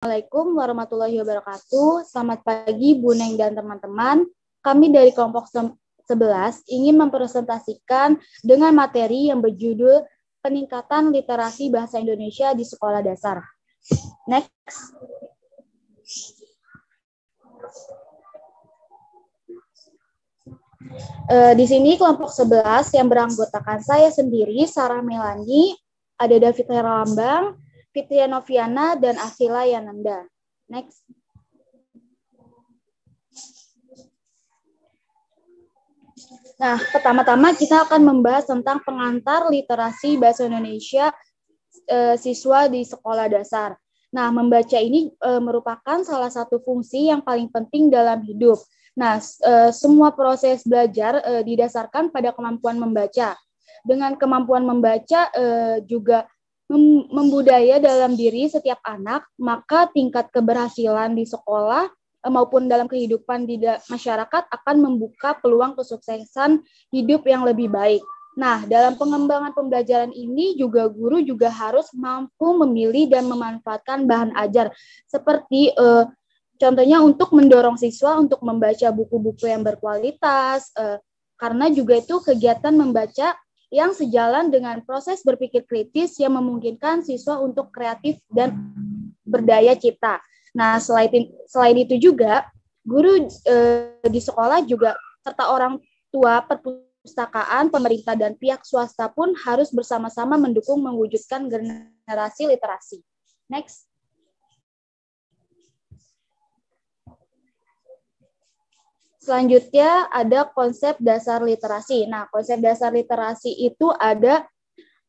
Assalamualaikum warahmatullahi wabarakatuh. Selamat pagi Bu Neng dan teman-teman. Kami dari kelompok 11 ingin mempresentasikan dengan materi yang berjudul Peningkatan Literasi Bahasa Indonesia di Sekolah Dasar. Next. Di sini kelompok 11 yang beranggotakan saya sendiri, Sarah Melani, ada David Herlambang, Fitria Noviana, dan Asila Yananda. Next. Nah, pertama-tama kita akan membahas tentang pengantar literasi bahasa Indonesia siswa di sekolah dasar. Nah, membaca ini merupakan salah satu fungsi yang paling penting dalam hidup. Nah, semua proses belajar didasarkan pada kemampuan membaca. Dengan kemampuan membaca juga membudaya dalam diri setiap anak, maka tingkat keberhasilan di sekolah maupun dalam kehidupan di masyarakat akan membuka peluang kesuksesan hidup yang lebih baik. Nah, dalam pengembangan pembelajaran ini juga guru juga harus mampu memilih dan memanfaatkan bahan ajar seperti contohnya untuk mendorong siswa untuk membaca buku-buku yang berkualitas, karena juga itu kegiatan membaca yang sejalan dengan proses berpikir kritis yang memungkinkan siswa untuk kreatif dan berdaya cipta. Nah, selain itu juga, guru di sekolah juga serta orang tua, perpustakaan, pemerintah, dan pihak swasta pun harus bersama-sama mendukung mewujudkan generasi literasi. Next. Selanjutnya ada konsep dasar literasi. Nah, konsep dasar literasi itu ada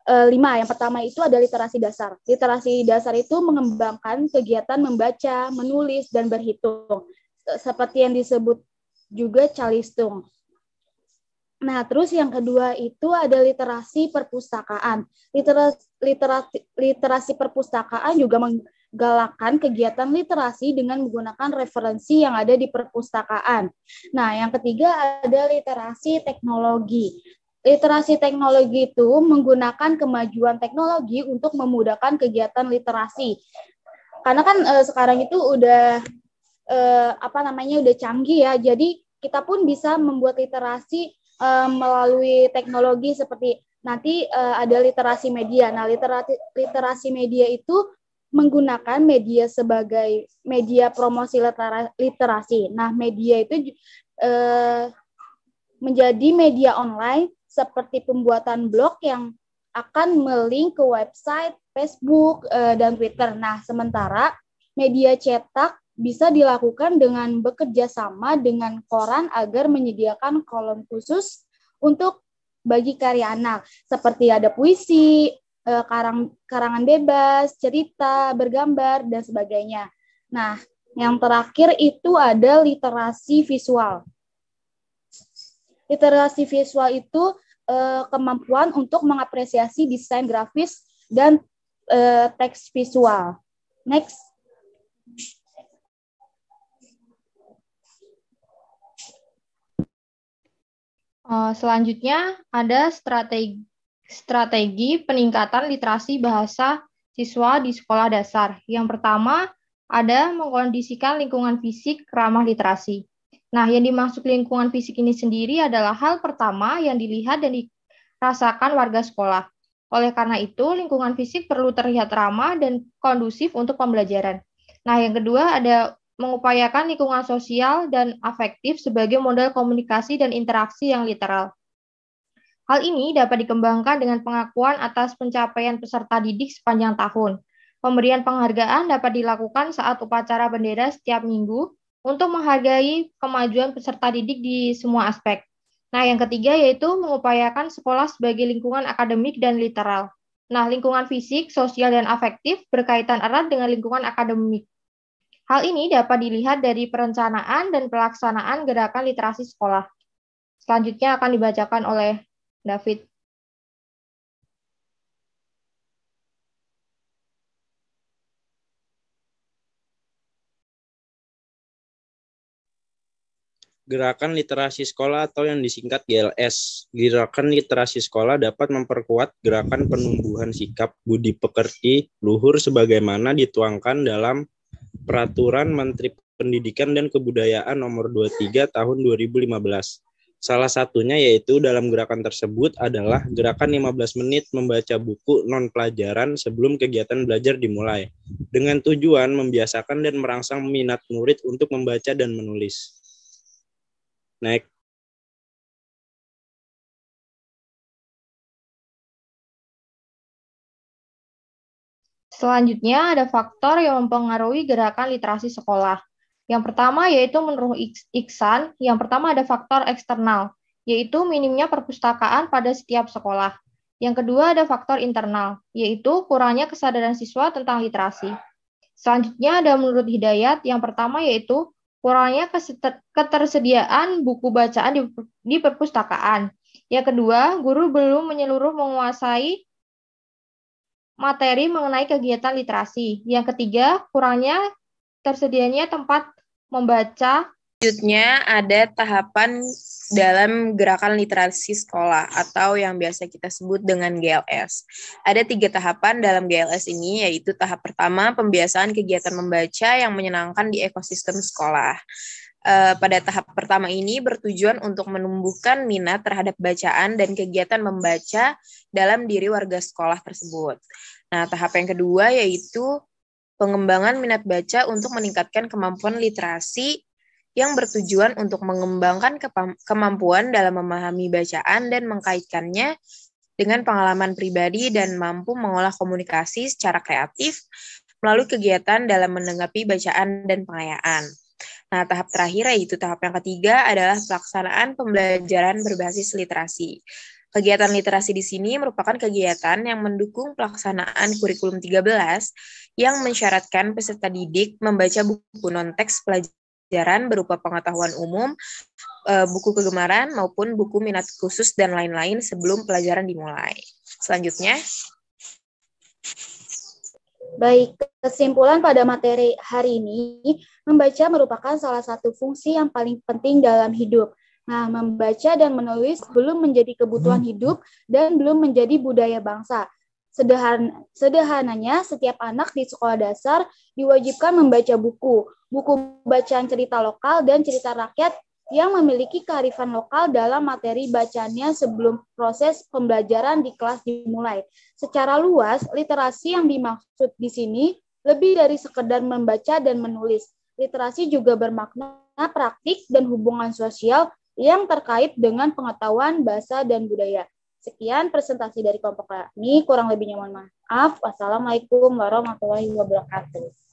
5. Yang pertama itu ada literasi dasar. Literasi dasar itu mengembangkan kegiatan membaca, menulis, dan berhitung. Seperti yang disebut juga calistung. Nah, terus yang kedua itu ada literasi perpustakaan. Literasi perpustakaan juga menggalakkan kegiatan literasi dengan menggunakan referensi yang ada di perpustakaan. Nah, yang ketiga ada literasi teknologi. Literasi teknologi itu menggunakan kemajuan teknologi untuk memudahkan kegiatan literasi. Karena kan sekarang itu udah udah canggih ya. Jadi kita pun bisa membuat literasi melalui teknologi seperti nanti ada literasi media. Nah, literasi media itu menggunakan media sebagai media promosi literasi. Nah, media itu menjadi media online seperti pembuatan blog yang akan melink ke website, Facebook, dan Twitter. Nah, sementara media cetak bisa dilakukan dengan bekerja sama dengan koran agar menyediakan kolom khusus untuk bagi karya anak, seperti ada puisi, karangan bebas, cerita, bergambar, dan sebagainya. Nah, yang terakhir itu ada literasi visual. Literasi visual itu kemampuan untuk mengapresiasi desain grafis dan teks visual. Next. Selanjutnya ada strategi peningkatan literasi bahasa siswa di sekolah dasar. Yang pertama ada mengkondisikan lingkungan fisik ramah literasi. Nah, yang dimaksud lingkungan fisik ini sendiri adalah hal pertama yang dilihat dan dirasakan warga sekolah. Oleh karena itu, lingkungan fisik perlu terlihat ramah dan kondusif untuk pembelajaran. Nah, yang kedua ada mengupayakan lingkungan sosial dan afektif sebagai model komunikasi dan interaksi yang literal. Hal ini dapat dikembangkan dengan pengakuan atas pencapaian peserta didik sepanjang tahun. Pemberian penghargaan dapat dilakukan saat upacara bendera setiap minggu untuk menghargai kemajuan peserta didik di semua aspek. Nah, yang ketiga yaitu mengupayakan sekolah sebagai lingkungan akademik dan literal. Nah, lingkungan fisik, sosial, dan afektif berkaitan erat dengan lingkungan akademik. Hal ini dapat dilihat dari perencanaan dan pelaksanaan gerakan literasi sekolah. Selanjutnya akan dibacakan oleh David. Gerakan literasi sekolah atau yang disingkat GLS. Gerakan literasi sekolah dapat memperkuat gerakan penumbuhan sikap budi pekerti luhur sebagaimana dituangkan dalam Peraturan Menteri Pendidikan dan Kebudayaan Nomor 23 Tahun 2015. Salah satunya yaitu dalam gerakan tersebut adalah gerakan 15 menit membaca buku non-pelajaran sebelum kegiatan belajar dimulai, dengan tujuan membiasakan dan merangsang minat murid untuk membaca dan menulis. Next. Selanjutnya ada faktor yang mempengaruhi gerakan literasi sekolah. Yang pertama yaitu menurut Iksan, yang pertama ada faktor eksternal, yaitu minimnya perpustakaan pada setiap sekolah. Yang kedua ada faktor internal, yaitu kurangnya kesadaran siswa tentang literasi. Selanjutnya ada menurut Hidayat, yang pertama yaitu kurangnya ketersediaan buku bacaan di perpustakaan. Yang kedua, guru belum menyeluruh menguasai materi mengenai kegiatan literasi. Yang ketiga, kurangnya tersedianya tempat membaca. Selanjutnya ada tahapan dalam gerakan literasi sekolah atau yang biasa kita sebut dengan GLS. Ada 3 tahapan dalam GLS ini, yaitu tahap pertama pembiasaan kegiatan membaca yang menyenangkan di ekosistem sekolah. Pada tahap pertama ini bertujuan untuk menumbuhkan minat terhadap bacaan dan kegiatan membaca dalam diri warga sekolah tersebut. Nah, tahap yang kedua yaitu pengembangan minat baca untuk meningkatkan kemampuan literasi yang bertujuan untuk mengembangkan kemampuan dalam memahami bacaan dan mengkaitkannya dengan pengalaman pribadi dan mampu mengolah komunikasi secara kreatif melalui kegiatan dalam menanggapi bacaan dan pengayaan. Nah, tahap terakhir yaitu tahap yang ketiga adalah pelaksanaan pembelajaran berbasis literasi. Kegiatan literasi di sini merupakan kegiatan yang mendukung pelaksanaan kurikulum 13 yang mensyaratkan peserta didik membaca buku non-teks pelajaran berupa pengetahuan umum, buku kegemaran, maupun buku minat khusus dan lain-lain sebelum pelajaran dimulai. Selanjutnya. Baik, kesimpulan pada materi hari ini, membaca merupakan salah satu fungsi yang paling penting dalam hidup. Nah, membaca dan menulis belum menjadi kebutuhan hidup dan belum menjadi budaya bangsa. Sederhananya, setiap anak di sekolah dasar diwajibkan membaca buku bacaan cerita lokal dan cerita rakyat yang memiliki kearifan lokal dalam materi bacaannya sebelum proses pembelajaran di kelas dimulai. Secara luas, literasi yang dimaksud di sini lebih dari sekedar membaca dan menulis. Literasi juga bermakna praktik dan hubungan sosial yang terkait dengan pengetahuan bahasa dan budaya. Sekian presentasi dari kelompok kami, kurang lebihnya mohon maaf. Wassalamualaikum warahmatullahi wabarakatuh.